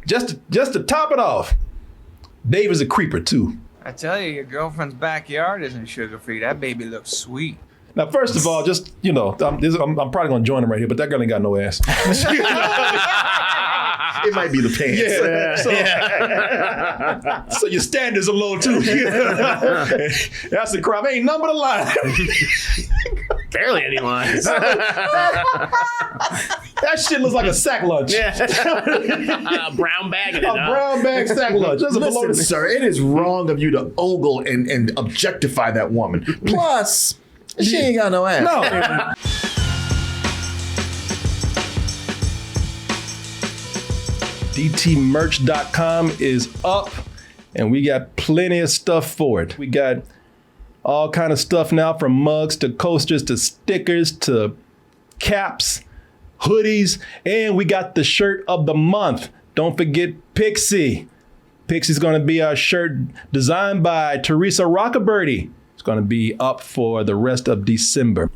just to top it off, Dave is a creeper too. I tell you, your girlfriend's backyard isn't sugar-free. That baby looks sweet. Now, first of all, just, I'm probably going to join him right here, but that girl ain't got no ass. It might be the pants. Yeah. So your standards are low too. That's the crime. Ain't none but a line. Barely any lines. That shit looks like a sack lunch. Yeah. A brown bag. A brown bag sack lunch. That's Listen, sir, it is wrong of you to ogle and objectify that woman. Plus, she ain't got no ass. No. DTmerch.com is up, and we got plenty of stuff for it. We got all kind of stuff now, from mugs to coasters to stickers to caps, hoodies, and we got the shirt of the month. Don't forget Pixie. Pixie's going to be our shirt designed by Teresa Rockabirdie. It's going to be up for the rest of December.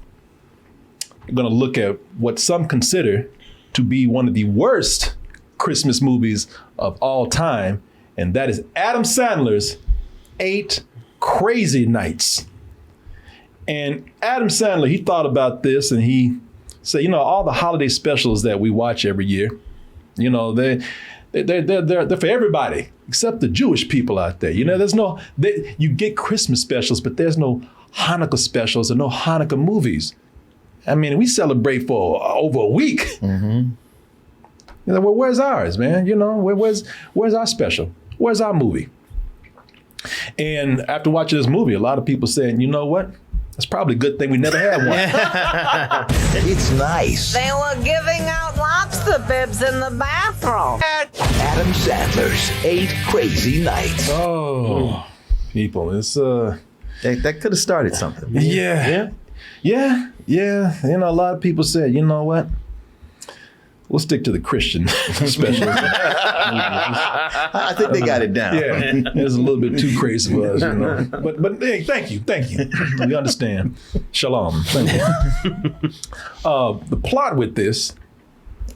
We're going to look at what some consider to be one of the worst Christmas movies of all time, and that is Adam Sandler's 8 Crazy Nights. And Adam Sandler, he thought about this and he said, all the holiday specials that we watch every year, they're for everybody except the Jewish people out there. You get Christmas specials, but there's no Hanukkah specials or no Hanukkah movies. I mean, we celebrate for over a week. Mm-hmm. Well, where's ours, man? Where's our special? Where's our movie? And after watching this movie, a lot of people saying, you know what? It's probably a good thing we never had one. It's nice. They were giving out lobster bibs in the bathroom. Adam Sandler's 8 Crazy Nights. Oh, people, it's that could have started something. Yeah. A lot of people said, you know what? We'll stick to the Christian specials. I think they got it down. Yeah, it's a little bit too crazy for us, But hey, thank you. We understand. Shalom. Thank you. The plot with this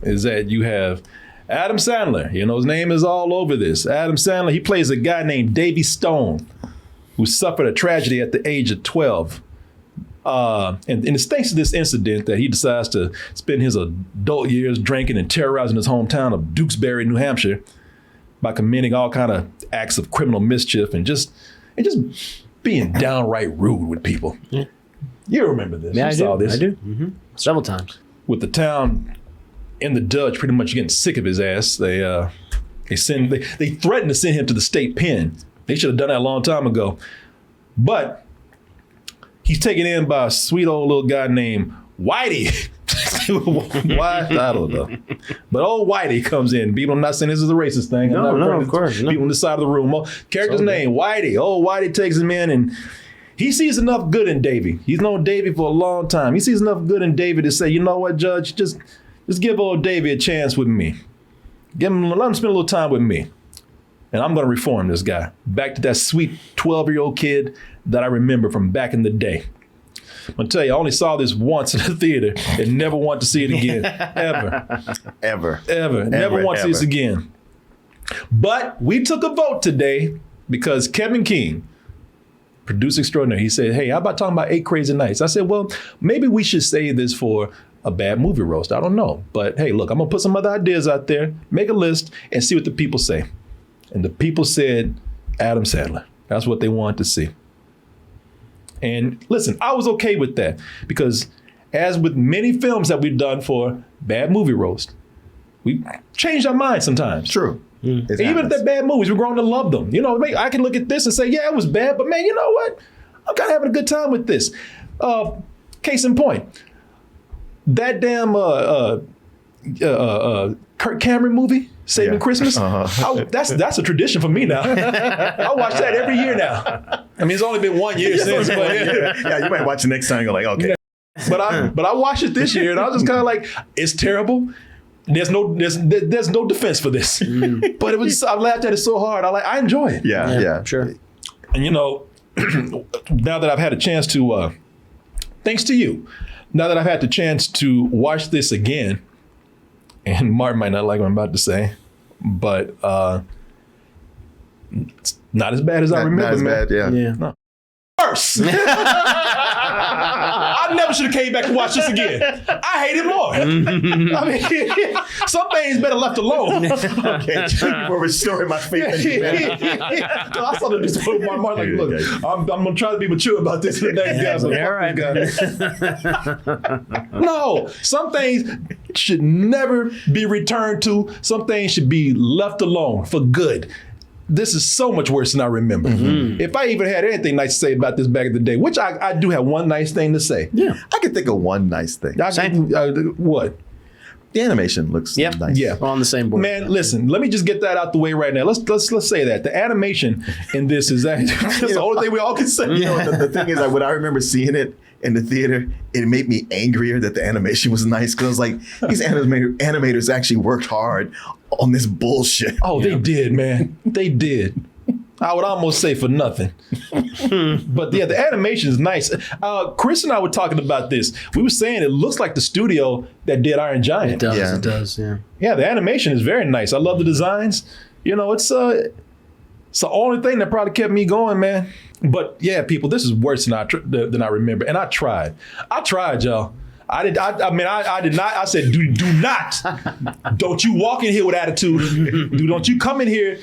is that you have Adam Sandler. His name is all over this. Adam Sandler, he plays a guy named Davy Stone, who suffered a tragedy at the age of 12. And it's thanks to this incident that he decides to spend his adult years drinking and terrorizing his hometown of Duxbury, New Hampshire, by committing all kind of acts of criminal mischief and just being downright rude with people. Yeah. You remember this? Yeah, you saw this. I do. Mm-hmm. Several times. With the town and the judge pretty much getting sick of his ass, they threatened to send him to the state pen. They should have done that a long time ago, but he's taken in by a sweet old little guy named Whitey. Why? I don't know. But old Whitey comes in. People, I'm not saying this is a racist thing. No, of course. No. People on the side of the room. Character's name, Whitey. Old Whitey takes him in and he sees enough good in Davy. He's known Davy for a long time. He sees enough good in Davy to say, you know what, Judge, just give old Davy a chance with me. Let him spend a little time with me. And I'm going to reform this guy back to that sweet 12-year-old kid that I remember from back in the day. I'm going to tell you, I only saw this once in the theater and never want to see it again. Ever. Never want to see this again. But we took a vote today because Kevin King, producer extraordinary, he said, hey, how about talking about 8 Crazy Nights? I said, well, maybe we should save this for a bad movie roast. I don't know. But hey, look, I'm going to put some other ideas out there, make a list, and see what the people say. And the people said Adam Sandler. That's what they wanted to see. And listen, I was okay with that because as with many films that we've done for Bad Movie Roast, we changed our minds sometimes. True. Even if they're bad movies, we're grown to love them. I can look at this and say, yeah, it was bad, but man, you know what? I'm kind of having a good time with this. Case in point, that damn Kirk Cameron movie, Saving Christmas. That's a tradition for me now. I watch that every year now. I mean, it's only been 1 year since. But yeah, you might watch it next time and go like, okay. But I watched it this year and I was just kind of like, it's terrible. There's no defense for this. But I laughed at it so hard. I enjoy it. Yeah, sure. And now that I've had a chance to, thanks to you, now that I've had the chance to watch this again, and Martin might not like what I'm about to say, but it's not as bad as I remember. Not as man. bad, yeah. No. Worse. I never should have came back to watch this again. I hate it more. I mean, some things better left alone. Okay, thank you for restoring my faith in you, man. So I saw this with my mind like, look, I'm gonna try to be mature about this today, guys. No, some things should never be returned to. Some things should be left alone for good. This is so much worse than I remember. If I even had anything nice to say about this back in the day, which I do have one nice thing to say. Yeah, I can think of one nice thing. What? The animation looks nice. Yeah, We're on the same board. Man, listen, let me just get that out the way right now. Let's say that the animation in this is that's the only thing we all can say. You know, the thing is, like, when I remember seeing it in the theater, it made me angrier that the animation was nice, because I was like, these animators actually worked hard on this bullshit. Oh, they did, man. They did. I would almost say for nothing. But yeah, the animation is nice. Chris and I were talking about this. We were saying it looks like the studio that did Iron Giant. It does, yeah. Yeah, the animation is very nice. I love the designs. You know, it's the only thing that probably kept me going, man. But yeah, people, this is worse than I remember. And I tried, y'all. I did not. I said, do not. Don't you walk in here with attitude. Don't you come in here,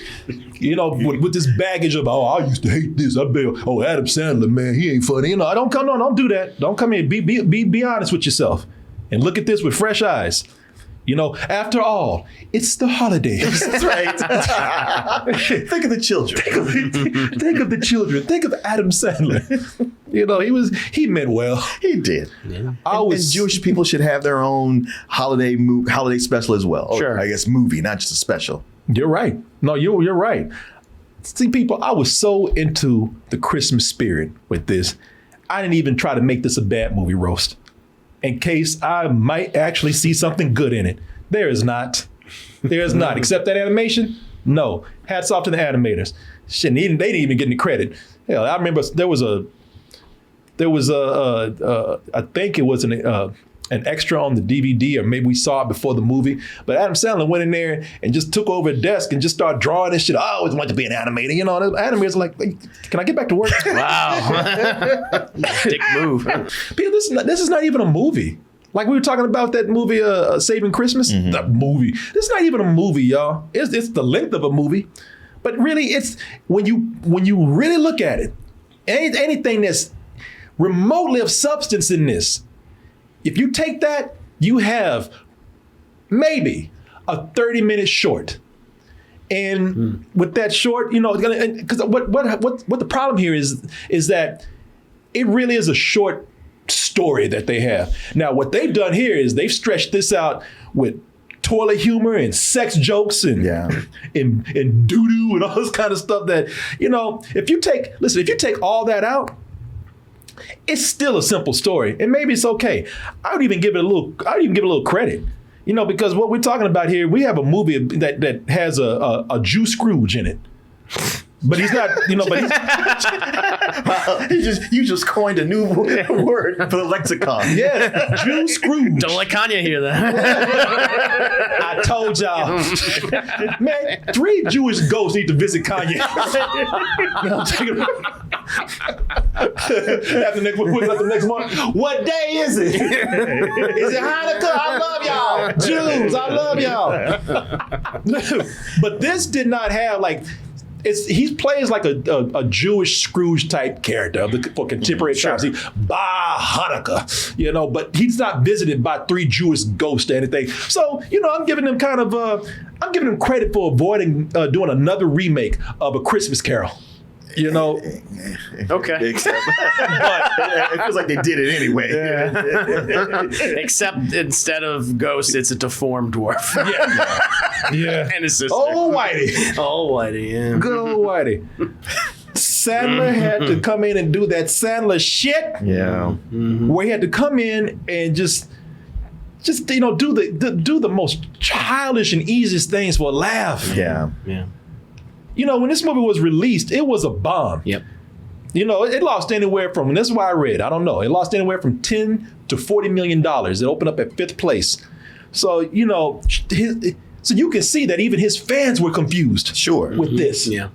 you know, with this baggage of, oh, I used to hate this. Adam Sandler, man, he ain't funny. You know, don't do that. Don't come in. Be honest with yourself and look at this with fresh eyes. You know, after all, it's the holidays. That's right. Think of the children. Think of the children. Think of Adam Sandler. You know, he meant well. He did. Yeah. And Jewish people should have their own holiday special as well. Sure. I guess movie, not just a special. You're right. No, you're right. See, people, I was so into the Christmas spirit with this. I didn't even try to make this a bad movie roast, in case I might actually see something good in it. There is not. Except that animation, no. Hats off to the animators. Shit, they didn't even get any credit. Hell, I remember there was I think it was an extra on the DVD, or maybe we saw it before the movie. But Adam Sandler went in there and just took over a desk and just started drawing this shit. I always wanted to be an animator. You know, the animators are like, can I get back to work? Wow. Dick move. Peter, this is not even a movie. Like we were talking about that movie, Saving Christmas. The movie. This is not even a movie, y'all. It's the length of a movie. But really, it's when you really look at it, anything that's remotely of substance in this, if you take that, you have maybe a 30-minute short. And with that short, you know, because what the problem here is that it really is a short story that they have. Now, what they've done here is they've stretched this out with toilet humor and sex jokes and doo-doo and all this kind of stuff that, you know, if you take all that out, it's still a simple story, and maybe it's okay. I would even give it a little credit, you know, because what we're talking about here, we have a movie that has a Jew Scrooge in it, but he's not, you know. But you just coined a new word for the lexicon. Yeah, Jew Scrooge. Don't let Kanye hear that. I told y'all, man. 3 Jewish ghosts need to visit Kanye. After next month, what day is it? Is it Hanukkah? I love y'all, Jews. I love y'all. But this did not have like. He plays like a Jewish Scrooge type character for contemporary times. Bah Hanukkah, you know, but he's not visited by 3 Jewish ghosts or anything. So, you know, I'm giving him credit for avoiding doing another remake of A Christmas Carol. You know, Okay. Except, but it feels like they did it anyway. Except instead of ghost, it's a deformed dwarf. Yeah. And his sister. Oh, Whitey. Oh, Whitey, yeah. Good old Whitey. Sandler had to come in and do that Sandler shit. Yeah. Where he had to come in and just you know, do the most childish and easiest things for a laugh. Yeah. Yeah. You know, when this movie was released, it was a bomb. Yep. You know, it lost anywhere from, and this is why I read, I don't know, it lost anywhere from $10 to $40 million. It opened up at 5th place. So, you know, So you can see that even his fans were confused. Sure. With this. Yeah.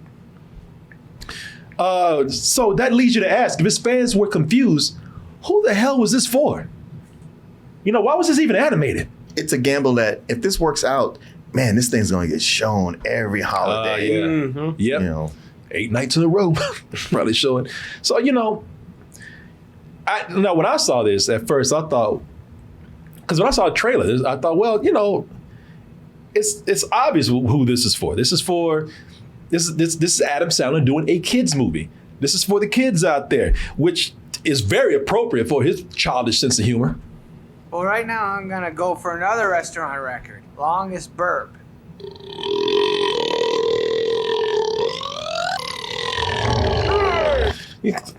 So that leads you to ask, if his fans were confused, who the hell was this for? You know, why was this even animated? It's a gamble that if this works out, man, this thing's going to get shown every holiday. Yep. You know, 8 nights in a row, probably showing. So, you know, when I saw this at first, I thought, because when I saw the trailer, I thought, well, you know, it's obvious who this is for. This is Adam Sandler doing a kids movie. This is for the kids out there, which is very appropriate for his childish sense of humor. Well, right now I'm gonna go for another restaurant record. Longest burp.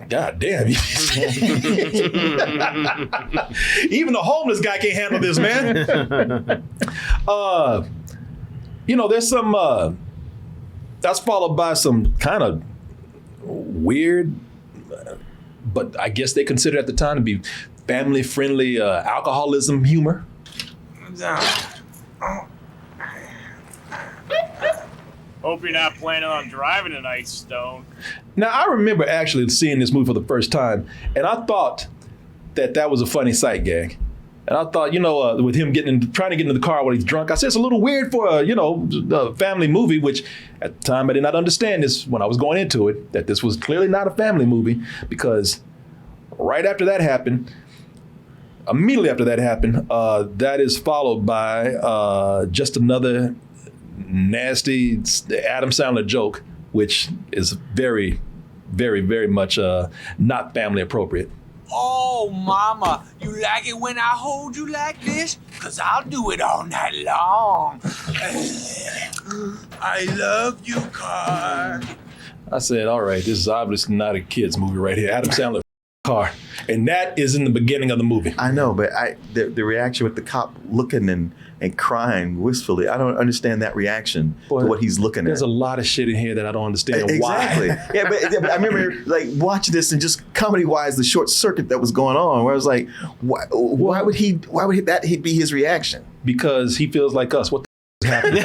God damn. Even the homeless guy can't handle this, man. You know, there's some, that's followed by some kind of weird, but I guess they considered at the time to be family-friendly alcoholism humor. Hope you're not planning on driving tonight, Stone. Now, I remember actually seeing this movie for the first time, and I thought that was a funny sight gag. And I thought, you know, with him trying to get into the car when he's drunk, I said it's a little weird for a family movie, which at the time I did not understand this when I was going into it, that this was clearly not a family movie, because right after that happened, immediately after that happened, that is followed by just another nasty Adam Sandler joke, which is very, very, very much not family appropriate. Oh, mama, you like it when I hold you like this? 'Cause I'll do it all night long. I love you, car. I said, all right, this is obviously not a kid's movie right here. Adam Sandler car. And that is in the beginning of the movie. I know, but the reaction with the cop looking and crying wistfully, I don't understand that reaction to what he's looking There's at. a lot of shit in here that I don't understand Exactly. why. Yeah, but I remember like watching this and just comedy-wise, the short circuit that was going on, where I was like, why would that be his reaction? Because he feels like us. What the is happening?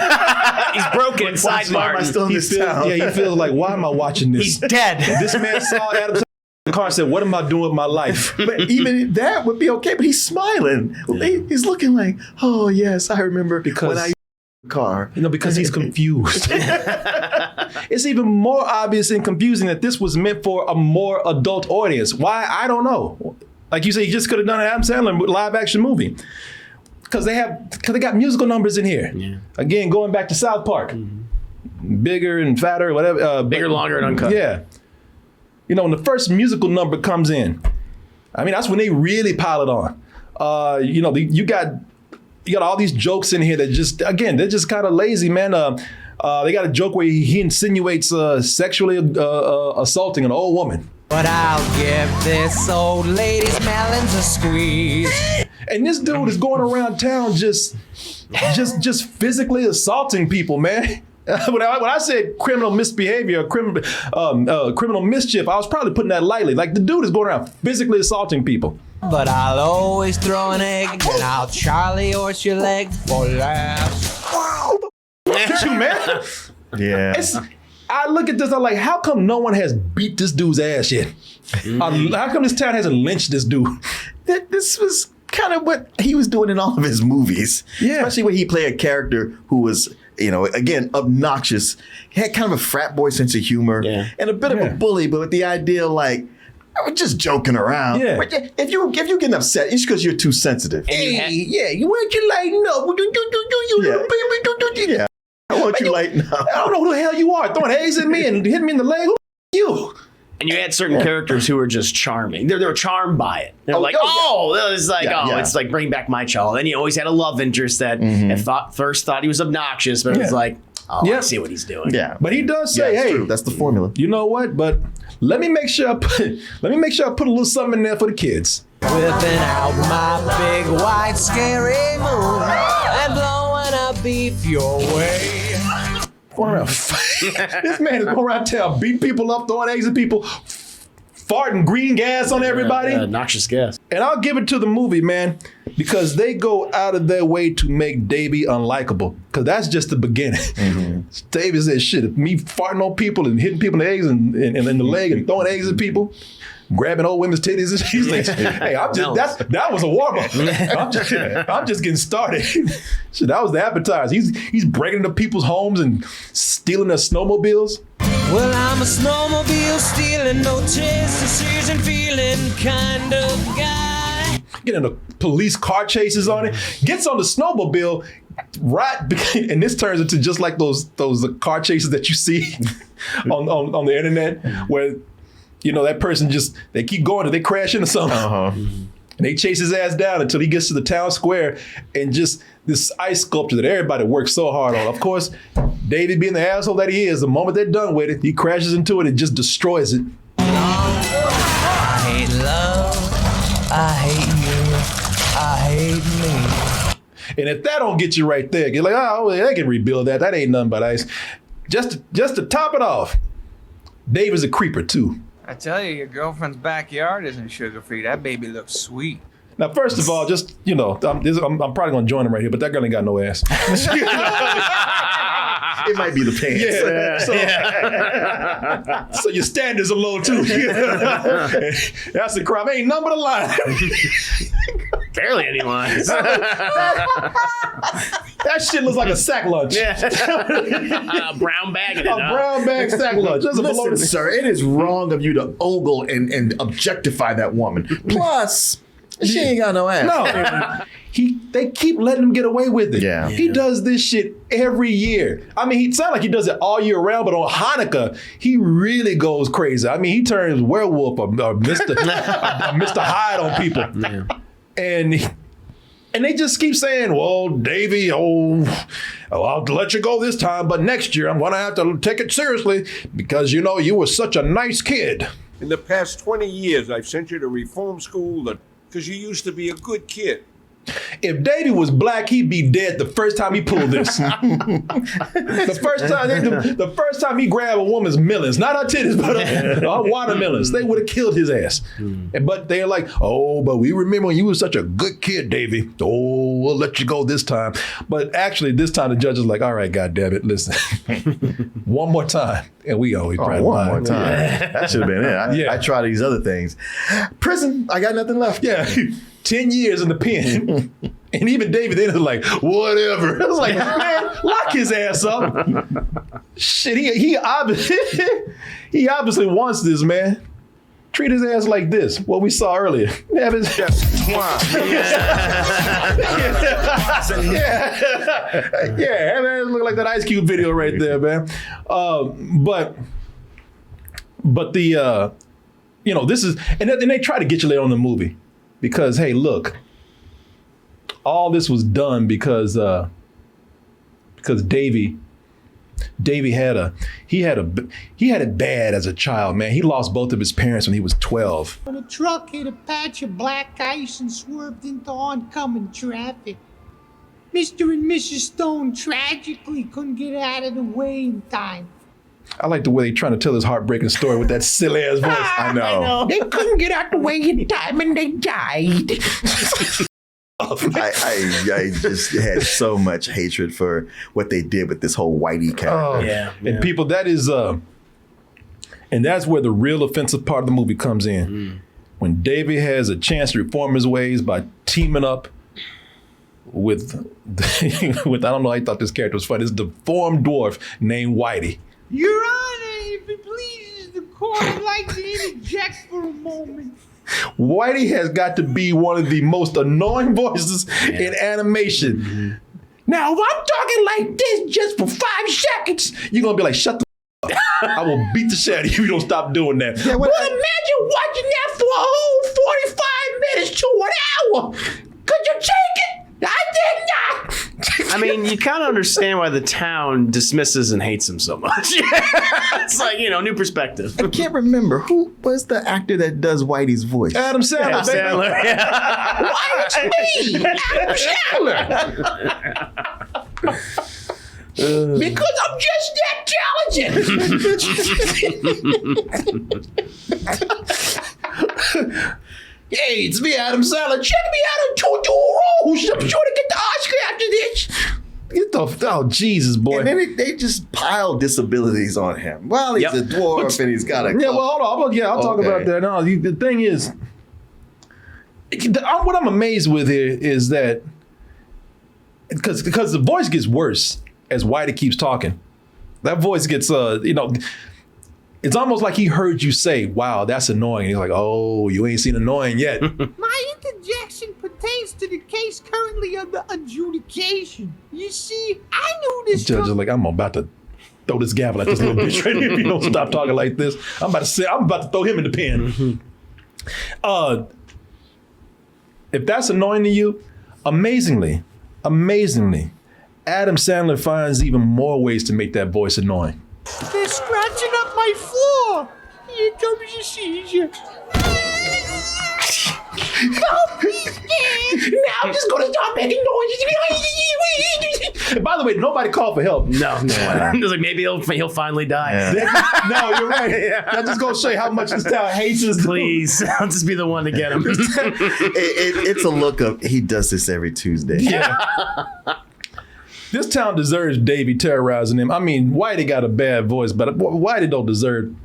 He's broken inside, Why am I Martin. still in He this feels, town? yeah, he feels like, why am I watching this? He's dead. This man saw Adam Sandler in the car and said, what am I doing with my life? But even that would be okay. But he's smiling. He's looking like, oh yes, I remember Because- when I used the car. You know, because he's confused. It's even more obvious and confusing that this was meant for a more adult audience. Why? I don't know. Like you said, you just could have done an Adam Sandler live action movie. Because they got musical numbers in here. Yeah. Again, going back to South Park. Bigger and fatter, whatever. Bigger, longer, and uncut. Yeah. You know, when the first musical number comes in, I mean, that's when they really pile it on. You know, you got all these jokes in here that just, again, they're just kind of lazy, man. They got a joke where he insinuates sexually assaulting an old woman. But I'll give this old lady's melons a squeeze. And this dude is going around town just physically assaulting people, man. When I said criminal misbehavior, criminal mischief, I was probably putting that lightly. Like, the dude is going around physically assaulting people. But I'll always throw an egg, and I'll Charlie horse your leg for laughs. Look at you, man. Yeah. I look at this, I'm like, how come no one has beat this dude's ass yet? How come this town hasn't lynched this dude? This was kind of what he was doing in all of his movies. Yeah. Especially when he played a character who was, you know, again, obnoxious. He had kind of a frat boy sense of humor and a bit of a bully, but with the idea like, I was just joking around. Yeah. But if you're getting upset, it's because you're too sensitive. You weren't you lighten up? You little baby. Yeah. I want you lighten up. I don't know who the hell you are, throwing eggs at me and hitting me in the leg. Who the you? And you had certain characters who were just charming. They were charmed by it. They're like, it's like, it's like bring back my child. And he always had a love interest that at first thought he was obnoxious, but it was like, I see what he's doing. Yeah. But he does say, it's hey, true. That's the formula. You know what? But let me make sure I put a little something in there for the kids. Whipping out my big white scary moon and blowing a beef your way. Going around, this man is going around town, beating people up, throwing eggs at people, farting green gas on everybody. Noxious gas. And I'll give it to the movie, man, because they go out of their way to make Davey unlikable. Because that's just the beginning. Mm-hmm. Davey said, shit, me farting on people and hitting people in the eggs and in the leg and throwing eggs at people, grabbing old women's titties. And he's like, hey, that was a warm-up. I'm just getting started. Shit, that was the appetizer. He's breaking into people's homes and stealing their snowmobiles. Well, I'm a snowmobile stealing, no chase and feeling kind of guy. Getting the police car chases on it. Gets on the snowmobile, right? And this turns into just like those car chases that you see on the internet, where that person they keep going and they crash into something. Uh-huh. And they chase his ass down until he gets to the town square and just this ice sculpture that everybody works so hard on. Of course, David being the asshole that he is, the moment they're done with it, he crashes into it and just destroys it. I hate love, I hate you, I hate me. And if that don't get you right there, you're like, oh, they can rebuild that. That ain't nothing but ice. Just to top it off, Dave is a creeper too. I tell you, your girlfriend's backyard isn't sugar-free. That baby looks sweet. Now, first of all, just, I'm probably going to join him right here, but that girl ain't got no ass. It might be the pants. Yeah. So your standards are low, too. That's the crime. Ain't none but a line. Barely any lines. That shit looks like a sack lunch. Yeah. A brown bag. A brown bag sack lunch. Listen, sir, it is wrong of you to ogle and objectify that woman. Plus, she ain't got no ass. No. They keep letting him get away with it. Yeah. He does this shit every year. I mean, he sounds like he does it all year round, but on Hanukkah, he really goes crazy. I mean, he turns werewolf or Mr. Hyde on people. Yeah. And they just keep saying, well, Davey, I'll let you go this time, but next year I'm going to have to take it seriously because, you were such a nice kid. In the past 20 years, I've sent you to reform school because you used to be a good kid. If Davey was black, he'd be dead the first time he pulled this. The first time he grabbed a woman's melons, not her titties, but her watermelons, they would have killed his ass. But they're like, oh, but we remember when you were such a good kid, Davey. Oh, we'll let you go this time. But actually, this time the judge is like, all right, goddammit, listen, one more time. And we always one more time. That should have been it. I tried these other things. Prison, I got nothing left. Yeah. 10 years in the pen. And even David then was like, whatever. I was like, man, lock his ass up. Shit, he obviously wants this, man. Treat his ass like this, what we saw earlier. Have his yeah, have his look like that Ice Cube video right there, man. But the, this is, and they try to get you later on in the movie. Because, hey, look, all this was done because Davey had it bad as a child, man. He lost both of his parents when he was 12. When a truck hit a patch of black ice and swerved into oncoming traffic, Mr. and Mrs. Stone tragically couldn't get out of the way in time. I like the way they're trying to tell this heartbreaking story with that silly ass voice. I know. They couldn't get out the way in time and they died. I just had so much hatred for what they did with this whole Whitey character. Oh, yeah. And people, that is, and that's where the real offensive part of the movie comes in. When Davey has a chance to reform his ways by teaming up with I don't know, I thought this character was funny. This deformed dwarf named Whitey. Your Honor, if it pleases the court, I'd like to interject for a moment. Whitey has got to be one of the most annoying voices in animation. Mm-hmm. Now, if I'm talking like this just for 5 seconds, you're going to be like, shut the f*** up. I will beat the shit out of you if you don't stop doing that. Yeah, but imagine watching that for a whole 45 minutes to an hour. Could you take it? I did not. I mean, you kind of understand why the town dismisses and hates him so much. It's like, new perspective. I can't remember. Who was the actor that does Whitey's voice? Adam Sandler. Adam Sandler. Yeah. Why, it's me, Adam Sandler. Because I'm just that Hey, it's me, Adam Sandler. Check me out on Two Roles. I'm sure to get the Oscar after this. Get the Jesus, boy. And then they just pile disabilities on him. Well, he's a dwarf and he's got a. Yeah, well, hold on. I'll talk about that. No, the thing is, what I'm amazed with here is that because the voice gets worse as Whitey keeps talking. That voice gets, it's almost like he heard you say, "Wow, that's annoying." And he's like, "Oh, you ain't seen annoying yet." My interjection pertains to the case currently under adjudication. You see, I knew this. Judge is like, "I'm about to throw this gavel at this little bitch right here if you don't stop talking like this. I'm about to throw him in the pen." If that's annoying to you, amazingly, Adam Sandler finds even more ways to make that voice annoying. They're scratching up my floor. Here comes your seizure. Don't be scared. Now I'm just gonna start making noises. By the way, nobody called for help. No. It's like maybe he'll finally die. Yeah. No, you're right. That's just gonna show you how much this town hates us. Please, I'll just be the one to get him. It's a look of he does this every Tuesday. Yeah. This town deserves Davey terrorizing him. I mean, Whitey got a bad voice, but Whitey don't deserve.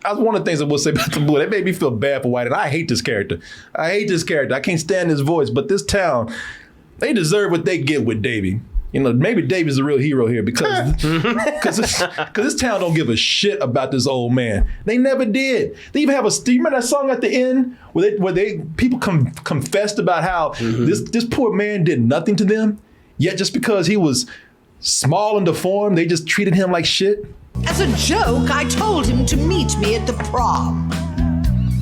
That's one of the things I will say about the boy. That made me feel bad for Whitey. I hate this character. I can't stand his voice. But this town, they deserve what they get with Davey. Maybe Davey's the real hero here because this town don't give a shit about this old man. They never did. They even have do you remember that song at the end where people confessed about how this poor man did nothing to them, yet just because he was small and deformed, they just treated him like shit. As a joke, I told him to meet me at the prom.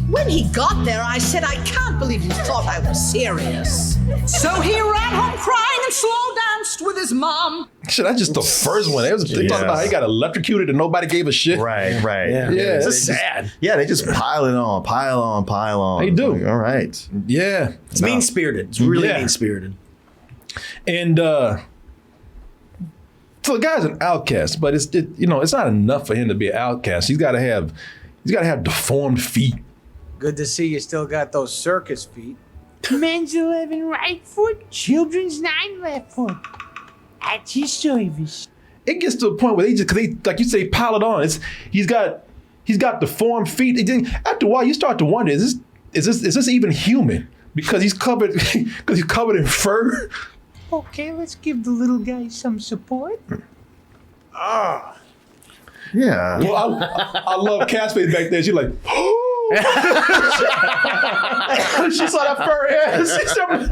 When he got there, I said, I can't believe you thought I was serious. So he ran home crying and slow danced with his mom. Shit, that's just the first one. They talking about how he got electrocuted and nobody gave a shit. Right. Yeah, it's sad. They just pile it on, pile on. They do. Like, all right. Yeah. It's mean-spirited. It's really mean-spirited. And so the guy's an outcast, but it's not enough for him to be an outcast. He's got to have deformed feet. Good to see you still got those circus feet. Men's 11 right foot, children's 9 left foot. At your service. It gets to a point where they like you say, pile it on. He's got deformed feet. After a while, you start to wonder: is this even human? Because he's covered in fur. Okay, let's give the little guy some support. Yeah. Well, I love Cat's face back there. She's like, she saw that fur hair.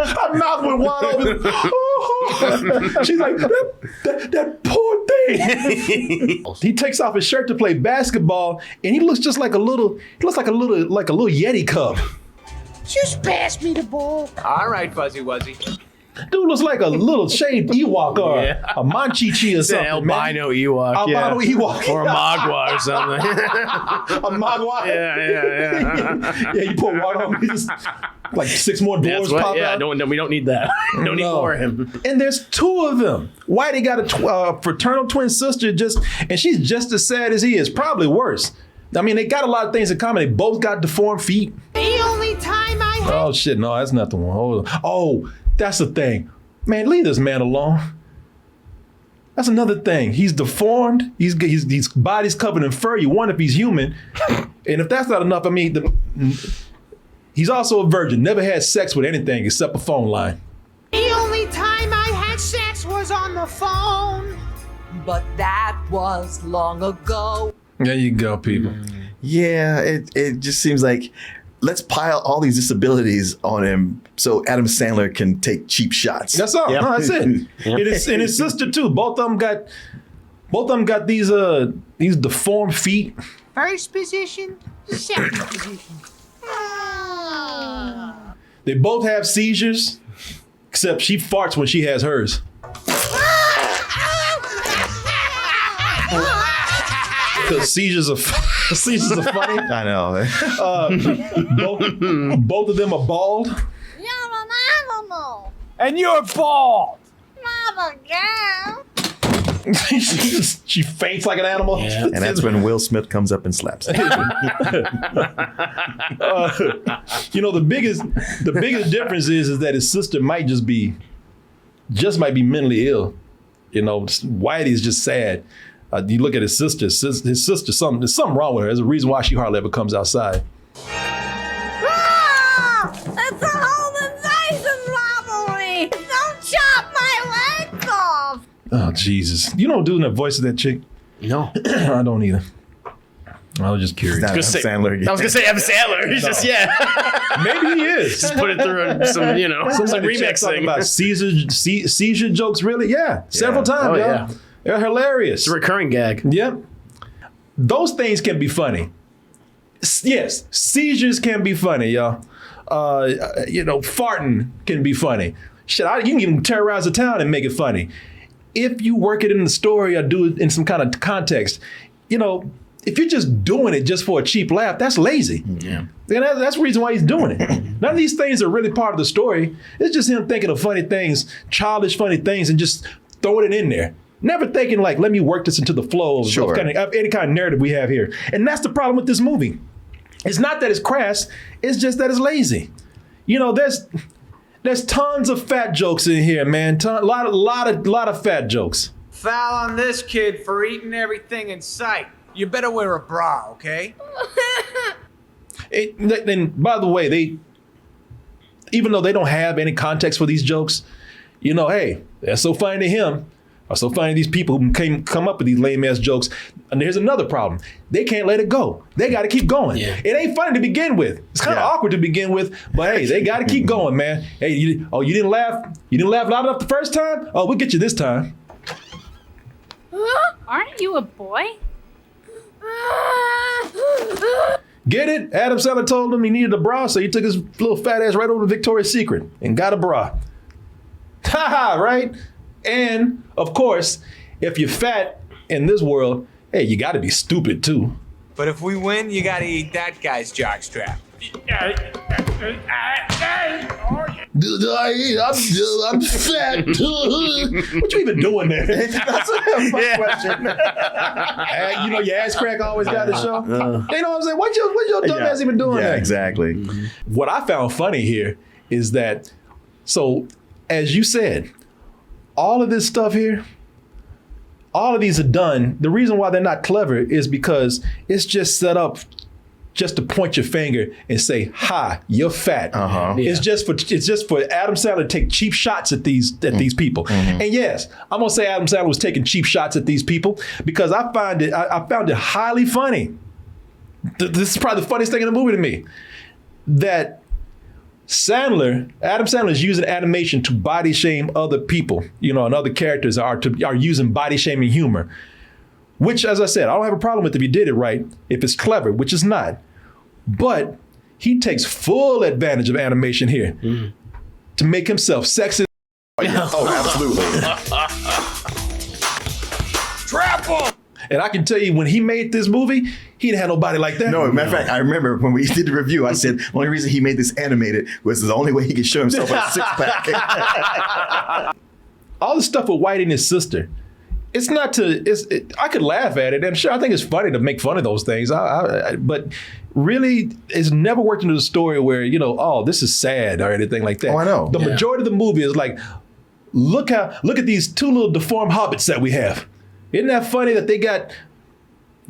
Her mouth went wide open. She's like, that poor thing. He takes off his shirt to play basketball, and he looks just like a little Yeti cub. Just pass me the ball. All right, Fuzzy Wuzzy. Dude looks like a little shaved Ewok or a Manchichi or something. Albino Ewok. Albino Ewok. Or a Mogwai or something. A Mogwai? Yeah. Yeah, you put water on just like 6 more doors pop out. We don't need that. No need more of him. And there's 2 of them. Whitey got a fraternal twin sister and she's just as sad as he is, probably worse. I mean, they got a lot of things in common. They both got deformed feet. The only time I had... Oh, shit. No, that's not the one. Hold on. Oh, that's the thing. Man, leave this man alone. That's another thing. He's deformed. His body's covered in fur. You wonder if he's human. And if that's not enough, I mean, he's also a virgin. Never had sex with anything except a phone line. The only time I had sex was on the phone. But that was long ago. There you go, people. Yeah, it just seems like let's pile all these disabilities on him so Adam Sandler can take cheap shots. That's all. Yep. No, that's it. And his sister too. Both of them got these deformed feet. First position, second position. They both have seizures, except she farts when she has hers. Because seizures are funny. I know. Both of them are bald. You're an animal. And you're bald. Not a girl. she faints like an animal. Yeah. And that's when Will Smith comes up and slaps her. The biggest difference is that his sister might be mentally ill. Whitey's just sad. You look at his sister. There's something wrong with her. There's a reason why she hardly ever comes outside. It's a home invasion robbery! Don't chop my legs off! Oh, Jesus. You don't do that voice of that chick? No. I don't either. I was just curious. Adam Sandler again. I was going to say Adam Sandler. He's just, Maybe he is. Just put it through some remixing. Talking about seizure jokes, really? Yeah. Several times, Oh, yo. yeah. They're hilarious. It's a recurring gag. Yep. Those things can be funny. Yes, seizures can be funny, y'all. Farting can be funny. Shit, you can even terrorize a town and make it funny. If you work it in the story or do it in some kind of context, if you're just doing it just for a cheap laugh, that's lazy. Yeah. And that's the reason why he's doing it. None of these things are really part of the story. It's just him thinking of funny things, childish funny things, and just throwing it in there. Never thinking like, let me work this into the flow of any kind of narrative we have here. And that's the problem with this movie. It's not that it's crass, it's just that it's lazy. There's tons of fat jokes in here, man. A lot of fat jokes. Foul on this kid for eating everything in sight. You better wear a bra, okay? And by the way, even though they don't have any context for these jokes, hey, that's so funny to him. Or so funny to these people who come up with these lame ass jokes. And here's another problem. They can't let it go. They got to keep going. Yeah. It ain't funny to begin with. It's kind of awkward to begin with, but hey, they got to keep going, man. Hey, you didn't laugh? You didn't laugh loud enough the first time? Oh, we'll get you this time. Aren't you a boy? Get it? Adam Sandler told him he needed a bra, so he took his little fat ass right over to Victoria's Secret and got a bra. Ha-ha, right? And, of course, if you're fat in this world, hey, you got to be stupid, too. But if we win, you gotta eat that guy's jockstrap. I'm fat. What you even doing there? That's my question. Your ass crack always got to show. You know what I'm saying? What your dumb ass even doing there? Yeah, exactly. Mm-hmm. What I found funny here is that, so as you said, all of this stuff here, all of these are done. The reason why they're not clever is because it's just set up just to point your finger and say, "Ha, you're fat." Uh-huh. It's just for Adam Sandler to take cheap shots at these people. Mm-hmm. And yes, I'm gonna say Adam Sandler was taking cheap shots at these people because I found it highly funny. This is probably the funniest thing in the movie to me. That Adam Sandler is using animation to body shame other people, and other characters are using body shaming humor, which, as I said, I don't have a problem with if you did it right, if it's clever, which is not. But he takes full advantage of animation here to make himself sexy. Absolutely. Trap him! And I can tell you, when he made this movie, he didn't have nobody like that. No, matter of fact, I remember when we did the review, I said the only reason he made this animated was the only way he could show himself a six-pack. All the stuff with Whitey and his sister, it's not I could laugh at it, and sure, I think it's funny to make fun of those things. But really, it's never worked into the story where, this is sad or anything like that. Oh, I know. The majority of the movie is like, look at these two little deformed hobbits that we have. Isn't that funny that they got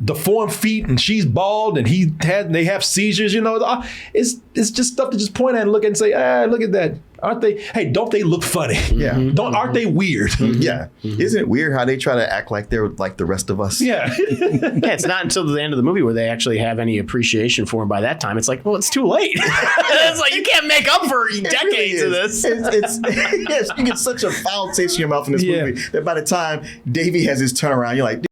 deformed feet and she's bald and they have seizures? It's just stuff to just point at and look at and say, look at that. Aren't they? Hey, don't they look funny? Yeah. Aren't they weird? Yeah. Isn't it weird how they try to act like they're like the rest of us? Yeah. It's not until the end of the movie where they actually have any appreciation for him. By that time, it's like, well, it's too late. It's like you can't make up for decades of this. Yes, you get such a foul taste in your mouth in this movie that by the time Davey has his turnaround, you're like,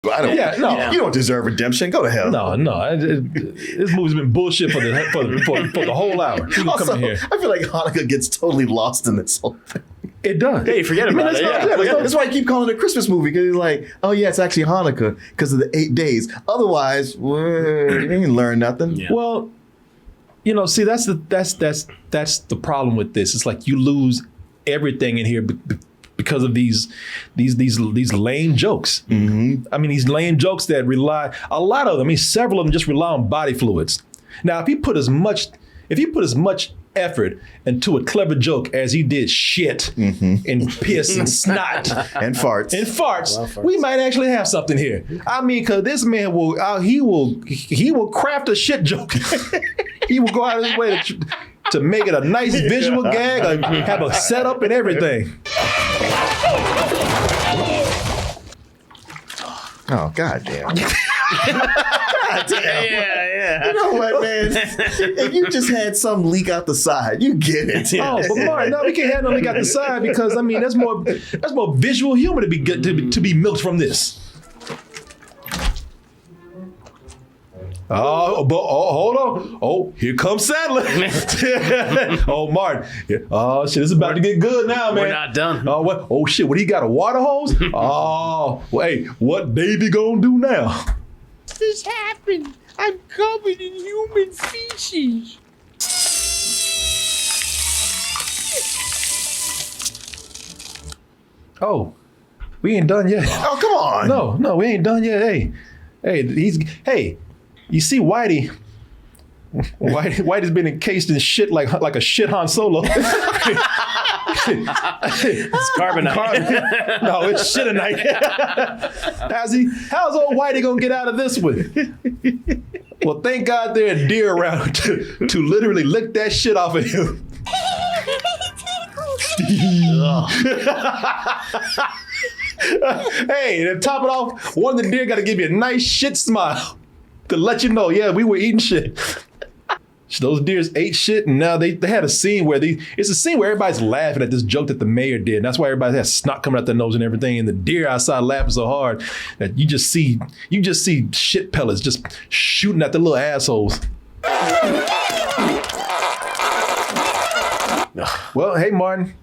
you don't deserve redemption. Go to hell. No. This movie's been bullshit for the whole hour. Also, come here. I feel like Hanukkah gets totally lost in this whole thing. It does. Hey, forget about it. That's why I keep calling it a Christmas movie, because it's like, oh yeah, it's actually Hanukkah because of the 8 days. Otherwise, you didn't learn nothing. Yeah. Well, see, that's the problem with this. It's like you lose everything in here because of these lame jokes. Mm-hmm. I mean, these lame jokes that rely, a lot of them, I mean, several of them just rely on body fluids. Now, if you put as much effort into a clever joke as he did shit and piss and snot and farts, we might actually have something here. I mean, because this man he will craft a shit joke. He will go out of his way to make it a nice visual gag, have a setup and everything. Oh, goddamn. Yeah. You know what, man? If you just had some leak out the side, you get it. Oh, but Mark, no, we can't have no leak out the side because I mean that's more visual humor to be good to be milked from this. Hold on. Oh, here comes Sandler. Oh, Martin. Yeah. Oh, shit, this is about to get good now, man. We're not done. Oh, what? Oh, shit, what, he got a water hose? Oh, well, hey, what Davey gonna do now? This happened. I'm covered in human feces. Oh, we ain't done yet. Oh, come on. No, we ain't done yet. Hey, you see Whitey? Whitey's been encased in shit like a shit Han Solo. It's carbonite. No, it's shitonite. How's old Whitey gonna get out of this one? Well, thank God there are deer around to literally lick that shit off of him. Hey, to top it off, one of the deer got to give you a nice shit smile to let you know, yeah, we were eating shit. Those deers ate shit, and now they had a scene where it's a scene where everybody's laughing at this joke that the mayor did. And that's why everybody has snot coming out their nose and everything. And the deer outside laughing so hard that you just see shit pellets just shooting at the little assholes. Well, hey, Martin.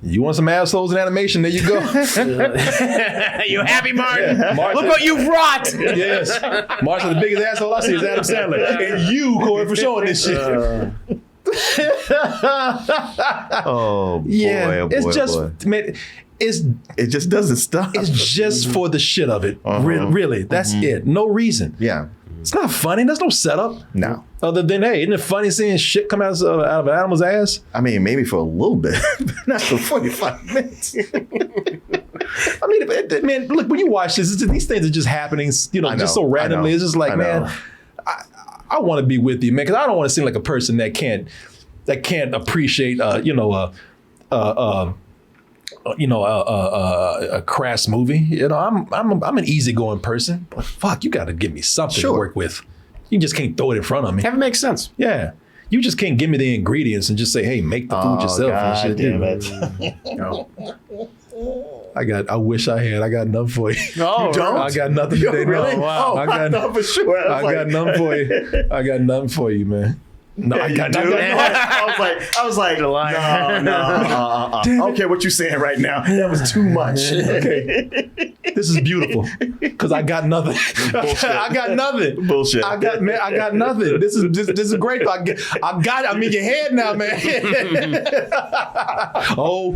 You want some assholes in animation? There you go. You happy, Martin? Yeah, Look what you brought. Yes. Martin's the biggest asshole I see is Adam Sandler. And you, Corey, for showing this shit. Oh, boy. Yeah, oh, boy, it's just, boy. man, it just doesn't stop. It's just for the shit of it. Really, that's it. No reason. Yeah. It's not funny. There's no setup. No. Other than, hey, isn't it funny seeing shit come out of an animal's ass? I mean, maybe for a little bit, but not for 45 minutes. I mean, man, look, when you watch this, these things are just happening, just so randomly. It's just like, man, I want to be with you, man, because I don't want to seem like a person that can't appreciate, a crass movie. You know, I'm an easygoing person, but fuck, you got to give me something to work with. You just can't throw it in front of me. Have it make sense. Yeah. You just can't give me the ingredients and just say, hey, make the food yourself. God and shit. damn it. No. I wish I had. I got nothing for you. No, you don't? I got nothing today. Really? No. Wow. Oh, I thought for sure. I got nothing for you. I got nothing for you, man. No, I got nothing. I was like, no. I don't care what you're saying right now. That was too much. Okay. This is beautiful because I got nothing. I got nothing. Bullshit. I got nothing. This is great. I got it. I'm in your head now, man. Oh,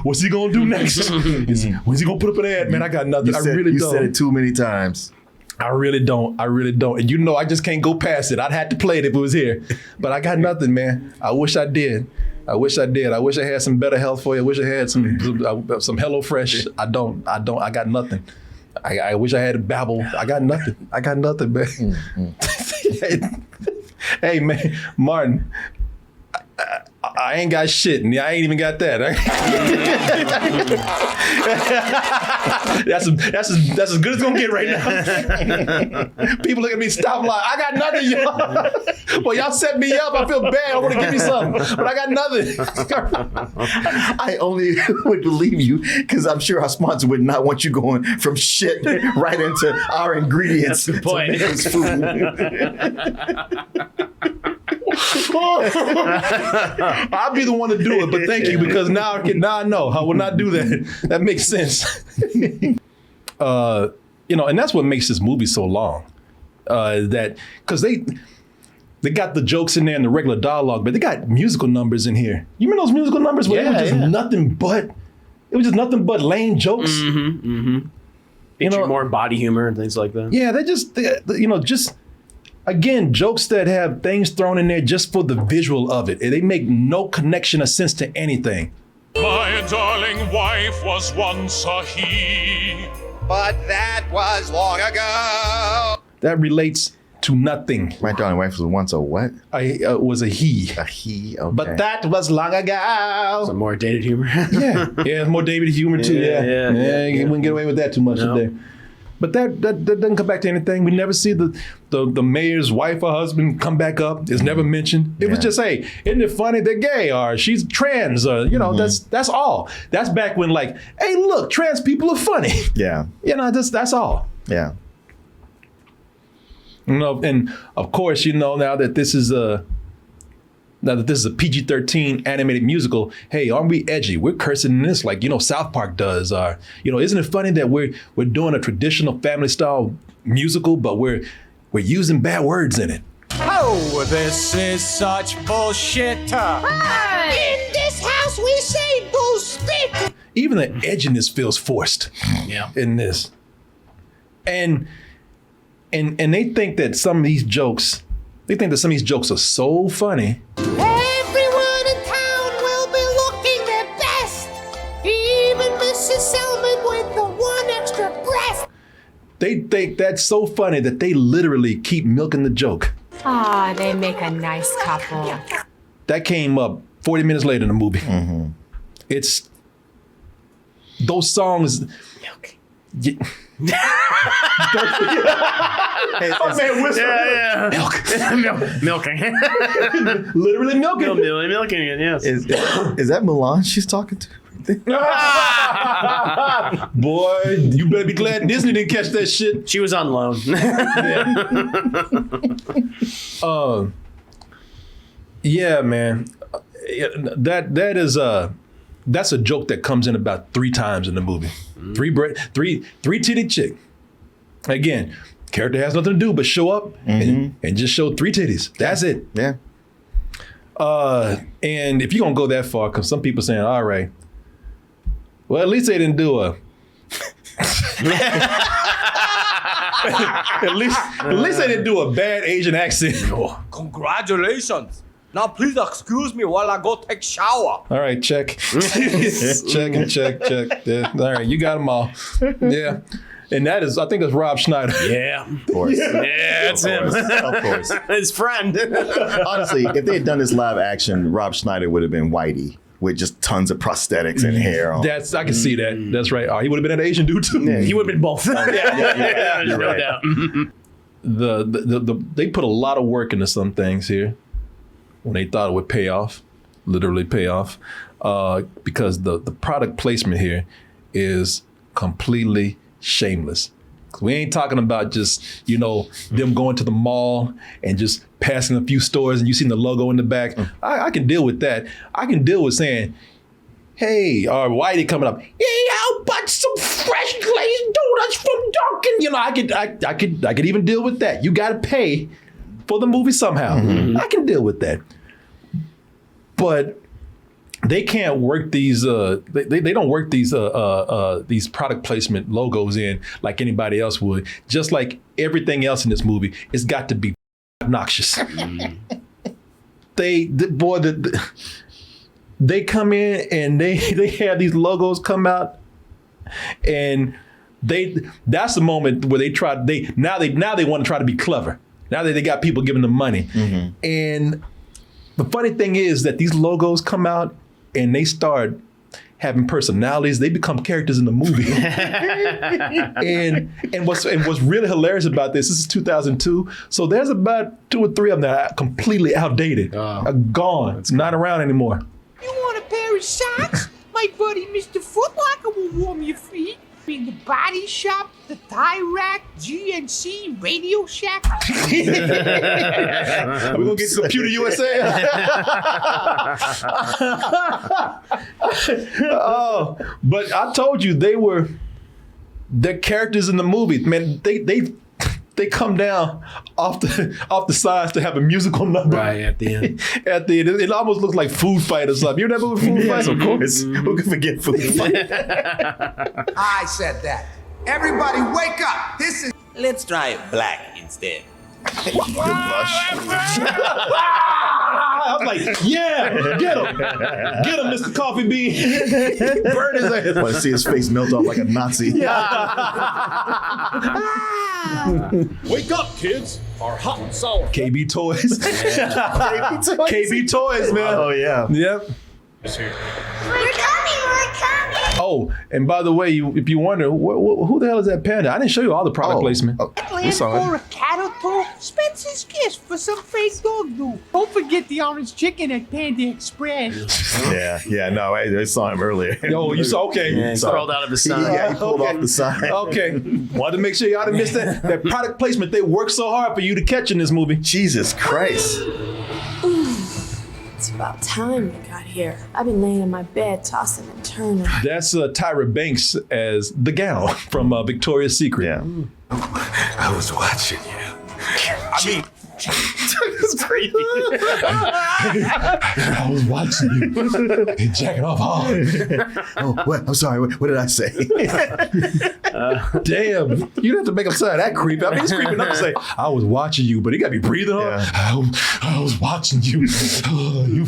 what's he gonna do next? When's he gonna put up an ad? Man, I got nothing. I really don't. You said it too many times. I really don't. And I just can't go past it. I'd have to play it if it was here. But I got nothing, man. I wish I did. I wish I had some better health for you. I wish I had some HelloFresh. I don't. I got nothing. I wish I had a Babbel. I got nothing, man. Hey, man, Martin. I ain't got shit, and I ain't even got that. That's as good as it's gonna get right now. People look at me, stop lying. I got nothing, y'all. Well, y'all set me up. I feel bad. I want to give you something, but I got nothing. I only would believe you because I'm sure our sponsor would not want you going from shit right into our ingredients. That's a good point. To make this food. I'll be the one to do it, but thank you because now I know I will not do that. That makes sense. And that's what makes this movie so long. That because they got the jokes in there and the regular dialogue, but they got musical numbers in here. You remember those musical numbers where they were just nothing but it was just nothing but lame jokes. Featured more body humor and things like that. Yeah, just again, jokes that have things thrown in there just for the visual of it. And they make no connection or sense to anything. My darling wife was once a he, but that was long ago. That relates to nothing. My darling wife was once a what? Was a he. A he, okay. But that was long ago. Some more dated humor. yeah, more dated humor too. Yeah. You wouldn't get away with that too much today. But that doesn't come back to anything. We never see the mayor's wife or husband come back up. It's never mentioned. It was just, hey, isn't it funny they're gay or she's trans or that's all. That's back when like, hey, look, trans people are funny. Yeah. That's all. Yeah. And of course, now that this is a PG-13 animated musical, hey, aren't we edgy? We're cursing in this like, South Park does. Or, isn't it funny that we're doing a traditional family style musical, but we're using bad words in it? Oh, this is such bullshit. In this house, we say bullshit. Even the edginess feels forced in this. And they think that some of these jokes are so funny. Everyone in town will be looking their best. Even Mrs. Selman with the one extra breast. They think that's so funny that they literally keep milking the joke. Ah, they make a nice couple. That came up 40 minutes later in the movie. It's those songs. Hey, man, whisper. Milking. Literally milking. Literally milking it, yes. Is that Milan she's talking to? Boy, you better be glad Disney didn't catch that shit. She was on loan. Yeah, man. That's a joke that comes in about 3 times in the movie. Three titty chick. Again, character has nothing to do but show up and just show 3 titties. That's it. Yeah. And if you're gonna go that far, because some people saying, all right, well, at least they didn't do a. at least they didn't do a bad Asian accent. Congratulations. Now please excuse me while I go take shower. All right, check. check. Yeah. All right, you got them all. Yeah. And I think that's Rob Schneider. Yeah. Of course. Yeah, it's him. Of course. His friend. Honestly, if they had done this live action, Rob Schneider would have been Whitey with just tons of prosthetics and hair on. I can see that. That's right. Oh, he would have been an Asian dude too. Yeah, he would have been both. You're no right. doubt. They put a lot of work into some things here when they thought it would pay off, literally pay off, because the product placement here is completely shameless. We ain't talking about just, them going to the mall and just passing a few stores and you seen the logo in the back. I can deal with that. I can deal with saying, hey, or Whitey coming up, hey, how about some fresh glazed donuts from Dunkin'? I could even deal with that. You got to pay for the movie somehow. I can deal with that. But they can't work these. They don't work these product placement logos in like anybody else would. Just like everything else in this movie, it's got to be obnoxious. They come in and they have these logos come out, and that's the moment where they now they want to try to be clever. Now that they got people giving them money, and the funny thing is that these logos come out and they start having personalities. They become characters in the movie. and what's really hilarious about this is 2002. So there's about 2 or 3 of them that are completely outdated, are gone. It's not around anymore. You want a pair of socks? My buddy Mr. Footlocker will warm your feet. In the Body Shop, the Tie Rack, GNC, Radio Shack. We're gonna get to Computer USA. But I told you they're characters in the movie. Man, they they come down off the sides to have a musical number. Right at the end. At the end, it almost looks like Food Fight or something. You know that movie, Food Fight? Yes, of course. Who can forget Food Fight? I said that. Everybody wake up. This is. Let's try it black instead. You blush. I was like, yeah, get him, Mr. Coffee Bean. Burn his ass. I want to see his face melt off like a Nazi. Wake up, kids. Our hot and sour. KB Toys. KB Toys, man. Oh, yeah. Yep. We're coming. Oh, and by the way, if you wonder, who the hell is that panda? I didn't show you all the product placement. Plan for a cattle tour? Spencer's gift for some fake dog do. Don't forget the orange chicken at Panda Express. No, I saw him earlier. Yo, you saw, okay. Yeah, he crawled out of his sign. Yeah, he pulled off the sign. Okay. Wanted to make sure y'all didn't miss that product placement. They worked so hard for you to catch in this movie. Jesus Christ. It's about time they got here. I've been laying in my bed, tossing and turning. That's Tyra Banks as the gal from Victoria's Secret. Yeah. I was watching you. I mean, it's creepy. I was watching you. You're jacking off hard. Oh, what? I'm sorry. What did I say? Damn. You have to make him sound that creepy. I mean, it's creepy enough to say, I was watching you, but he got to be breathing hard. Yeah. I was watching you. You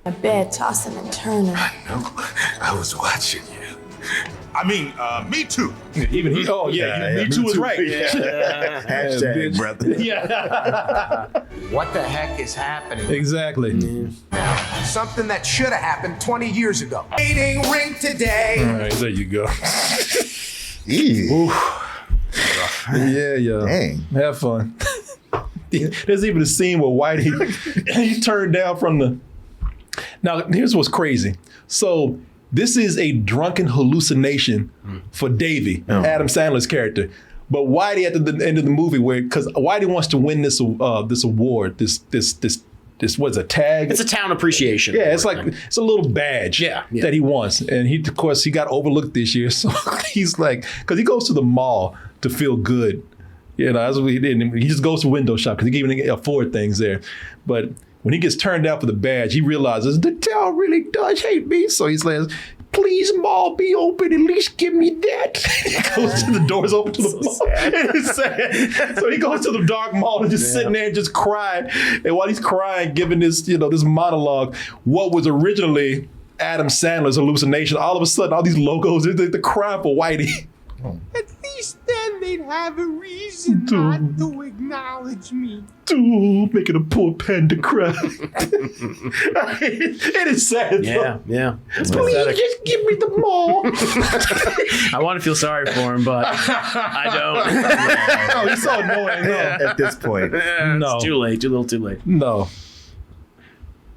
My bed, tossing and turning. I was watching you. I mean, me too. Even he. Oh yeah, me too is right. Yeah. Hashtag, brother. Yeah. What the heck is happening? Exactly. Something that should have happened 20 years ago. Meeting ring today. All right, there you go. Ew. Yeah. Dang. Have fun. There's even a scene where Whitey he turned down from the. Now here's what's crazy. So this is a drunken hallucination for Davey, Adam Sandler's character. But Whitey at the end of the movie, because Whitey wants to win this award, this what's a tag? It's a town appreciation. Yeah, it's like it's a little badge that he wants, and he of course he got overlooked this year, so he's like, because he goes to the mall to feel good. You know, that's what he did. He just goes to window shop because he can't even afford things there. But when he gets turned down for the badge, he realizes the town really does hate me. So he says, please, mall, be open. At least give me that. He goes to the doors open to the mall. And it's sad. So he goes to the dark mall and just sitting there and just crying. And while he's crying, giving this, this monologue, what was originally Adam Sandler's hallucination, all of a sudden, all these logos, they're crying for Whitey. At least then they'd have a reason not to acknowledge me. Dude, making a poor panda cry. It is sad. Yeah. Please just give me the mall. I want to feel sorry for him, but I don't. Oh, he's so annoying. No. At this point. No. It's too late. Too little too late. No.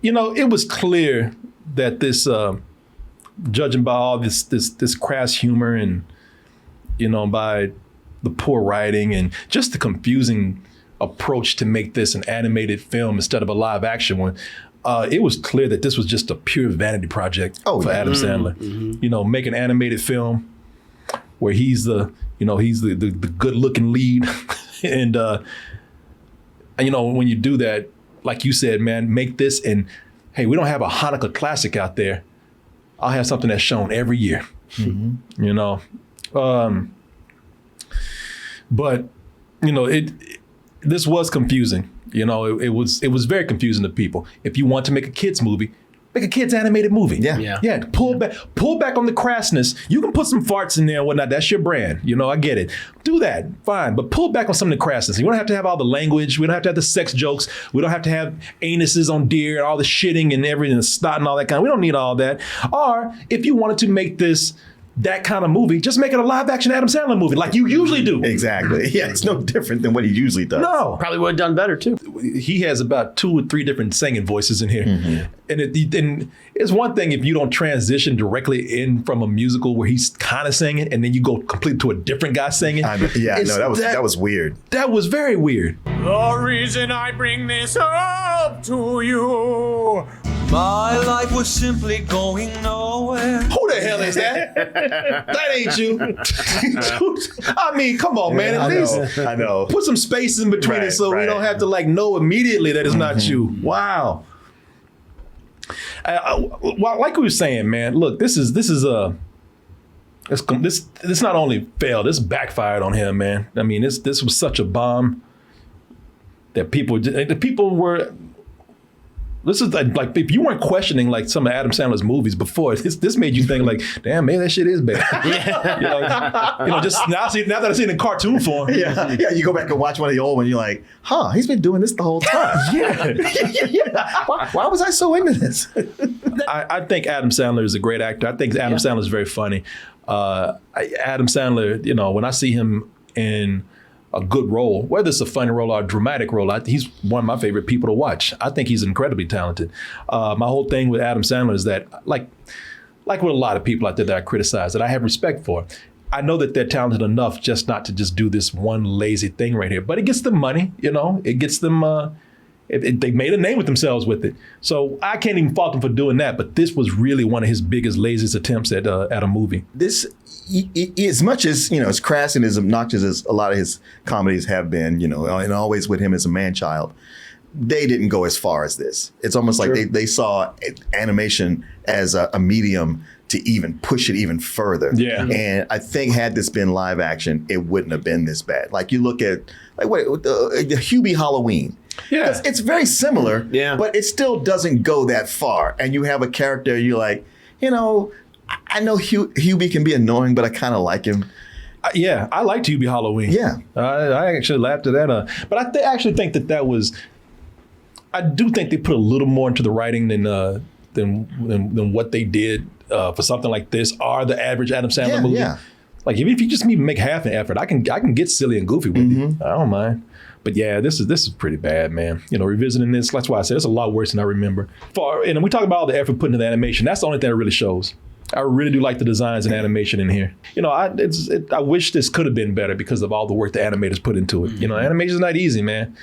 It was clear that this, judging by all this crass humor and, by the poor writing and just the confusing approach to make this an animated film instead of a live action one, it was clear that this was just a pure vanity project for Adam Sandler. Mm-hmm. Make an animated film where he's the good looking lead. and when you do that, like you said, man, make this and hey, we don't have a Hanukkah classic out there. I'll have something that's shown every year. Mm-hmm. But this was confusing. It was very confusing to people. If you want to make a kids movie, make a kids animated movie. Yeah. Pull back on the crassness. You can put some farts in there and whatnot. That's your brand. I get it. Do that, fine. But pull back on some of the crassness. You don't have to have all the language. We don't have to have the sex jokes. We don't have to have anuses on deer and all the shitting and everything, the snot and all that kind. We don't need all that. Or if you wanted to make this that kind of movie, just make it a live action Adam Sandler movie like you usually do. Exactly. Yeah, it's no different than what he usually does. No. Probably would have done better too. He has about 2 or 3 different singing voices in here. Mm-hmm. And it's one thing if you don't transition directly in from a musical where he's kind of singing and then you go completely to a different guy singing. That was weird. That was very weird. The reason I bring this up to you, my life was simply going nowhere. Who the hell is that? That ain't you. I mean, come on, man. At least I know. put some space in between it so we don't have to like know immediately that it's not you. Wow. Well, like we were saying, man. Look, this not only failed, this backfired on him, man. I mean, this was such a bomb that the people were. This is like if you weren't questioning like some of Adam Sandler's movies before, this made you think like, damn, maybe that shit is bad. Just now that I've seen it in cartoon form. Yeah, you go back and watch one of the old ones, you're like, he's been doing this the whole time. Yeah. Why was I so into this? I think Adam Sandler is a great actor. I think Adam Sandler is very funny. Adam Sandler, when I see him in a good role, whether it's a funny role or a dramatic role, he's one of my favorite people to watch. I think he's incredibly talented. My whole thing with Adam Sandler is that, like with a lot of people out there that I criticize, that I have respect for, I know that they're talented enough just not to just do this one lazy thing right here. But it gets them money, it gets them, they made a name with themselves with it. So I can't even fault him for doing that. But this was really one of his biggest, laziest attempts at a movie. This, as much as, as crass and as obnoxious as a lot of his comedies have been, and always with him as a man-child, they didn't go as far as this. It's almost like they saw animation as a medium to even push it even further. Yeah. And I think had this been live action, it wouldn't have been this bad. Like you look at the Hubie Halloween. Yeah. It's very similar, but it still doesn't go that far. And you have a character, you're like, I know Hubie can be annoying, but I kind of like him. I liked Hubie Halloween. Yeah. I actually laughed at that. But I actually think that was, I do think they put a little more into the writing than what they did for something like this or the average Adam Sandler movie. Yeah. Like even if you just even make half an effort, I can get silly and goofy with you. I don't mind. But yeah, this is pretty bad, man. Revisiting this, that's why I said it's a lot worse than I remember. And we talk about all the effort put into the animation. That's the only thing that really shows. I really do like the designs and animation in here. I wish this could have been better because of all the work the animators put into it. Animation is not easy, man.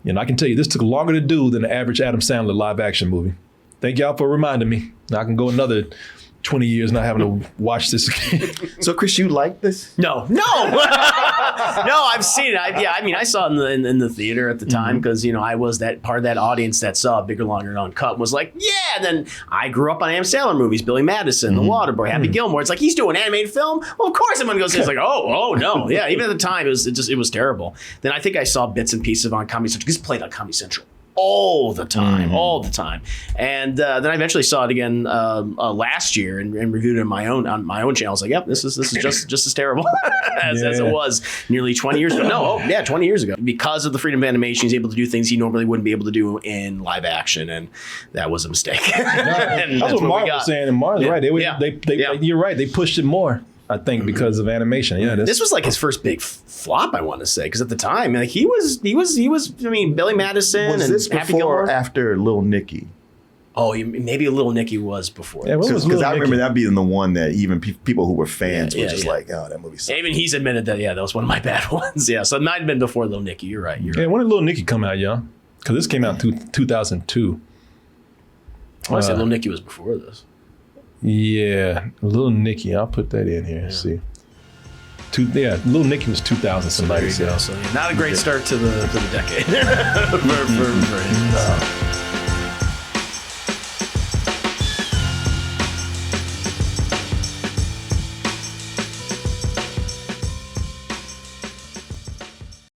I can tell you this took longer to do than the average Adam Sandler live action movie. Thank y'all for reminding me. Now I can go another 20 years not having to watch this again. So, Chris, you like this? No, I've seen it. I saw it in the theater at the time because I was that part of that audience that saw Bigger, Longer, and Uncut and was like, yeah. And then I grew up on Adam Sandler movies, Billy Madison, The Waterboy, Happy Gilmore. It's like he's doing an animated film. Well, of course I'm going to go see it. It's like, oh no, yeah. Even at the time, it was terrible. Then I think I saw bits and pieces on Comedy Central because it played on Comedy Central all the time. And then I eventually saw it again last year and reviewed it on my own channel. I was like, yep, this is just as terrible as it was nearly 20 years ago. 20 years ago. Because of the freedom of animation, he's able to do things he normally wouldn't be able to do in live action, and that was a mistake. And that's what Mark was saying, and Mark's right. You're right. They pushed it more, I think, because of animation. Yeah, this was like his first big flop, I want to say, because at the time, like he was. I mean, Billy Madison was and this Happy before Gilmore. Or after Little Nicky? Oh, maybe Little Nicky was before. Yeah, because I remember that being the one that even people who were fans were just like, oh, that movie sucked. Even he's admitted that, that was one of my bad ones. Yeah, so it might have been before Little Nicky. You're right. Yeah, when did Little Nicky come out, y'all? Because this came out in 2002. I said Little Nicky was before this. Yeah, Little Nicky. I'll put that in here. Yeah. See. Little Nicky was 2000. Somebody said. So not a great start to the decade for him.